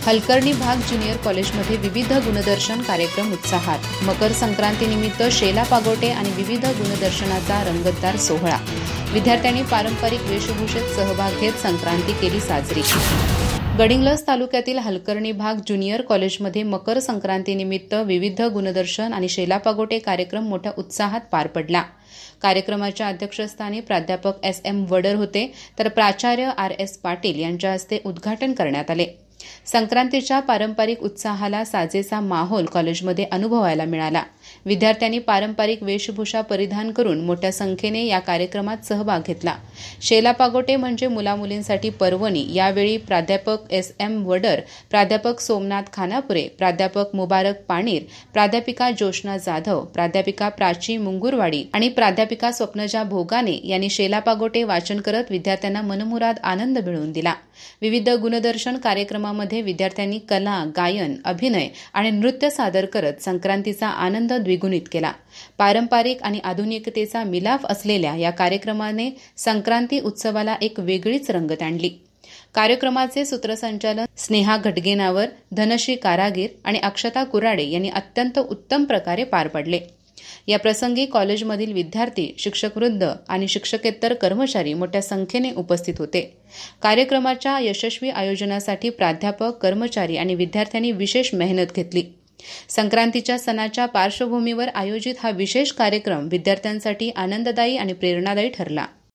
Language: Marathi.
हलकर्णी भाग ज्युनियर कॉलेजमध्ये विविध गुणदर्शन कार्यक्रम उत्साहात. मकर संक्रांतीनिमित्त शेला पागोटे आणि विविध गुणदर्शनाचा रंगतदार सोहळा. विद्यार्थ्यांनी पारंपरिक वेशभूषेत सहभाग घेत संक्रांती केली साजरी. गडिंग्लज तालुक्यातील हलकर्णी भाग ज्युनियर कॉलेजमध्ये मकर संक्रांतीनिमित्त विविध गुणदर्शन आणि शेला पागोटे कार्यक्रम मोठ्या उत्साहात पार पडला. कार्यक्रमाच्या अध्यक्षस्थानी प्राध्यापक SM वडर होते, तर प्राचार्य RS पाटील यांच्या हस्ते उद्घाटन करण्यात आले. संक्रांतीच्या पारंपरिक उत्साहाला साजेसा माहोल कॉलेजमध्ये अनुभवायला मिळाला. विद्यार्थ्यांनी पारंपरिक वेशभूषा परिधान करून मोठ्या संख्येने या कार्यक्रमात सहभाग घेतला. शेला पागोटे म्हणजे मुलामुलींसाठी पर्वणी. यावेळी प्राध्यापक SM वडर, प्राध्यापक सोमनाथ खानापुरे, प्राध्यापक मुबारक पाणीर, प्राध्यापिका जोशना जाधव, प्राध्यापिका प्राची मुंगुरवाडी आणि प्राध्यापिका स्वप्नजा भोगाने यांनी शेला पागोटे वाचन करत विद्यार्थ्यांना मनमुराद आनंद मिळवून दिला. विविध गुणदर्शन कार्यक्रमामध्ये विद्यार्थ्यांनी कला, गायन, अभिनय आणि नृत्य सादर करत संक्रांतीचा आनंद द्विगुणित केला. पारंपरिक आणि आधुनिकतेचा मिलाफ असलेल्या या कार्यक्रमाने संक्रांती उत्सवाला एक वेगळीच रंगत आणली. कार्यक्रमाचे सूत्रसंचालन स्नेहा घटगेनावर, धनश्री कारागीर आणि अक्षता कुराडे यांनी अत्यंत उत्तम प्रकारे पार पडले. या प्रसंगी कॉलेजमधील विद्यार्थी, शिक्षकवृंद आणि शिक्षकेतर कर्मचारी मोठ्या संख्येने उपस्थित होते. कार्यक्रमाच्या यशस्वी आयोजनासाठी प्राध्यापक, कर्मचारी आणि विद्यार्थ्यांनी विशेष मेहनत घेतली. संक्रांतीच्या सणाच्या पार्श्वभूमीवर आयोजित हा विशेष कार्यक्रम विद्यार्थ्यांसाठी आनंददायी आणि प्रेरणादायी ठरला.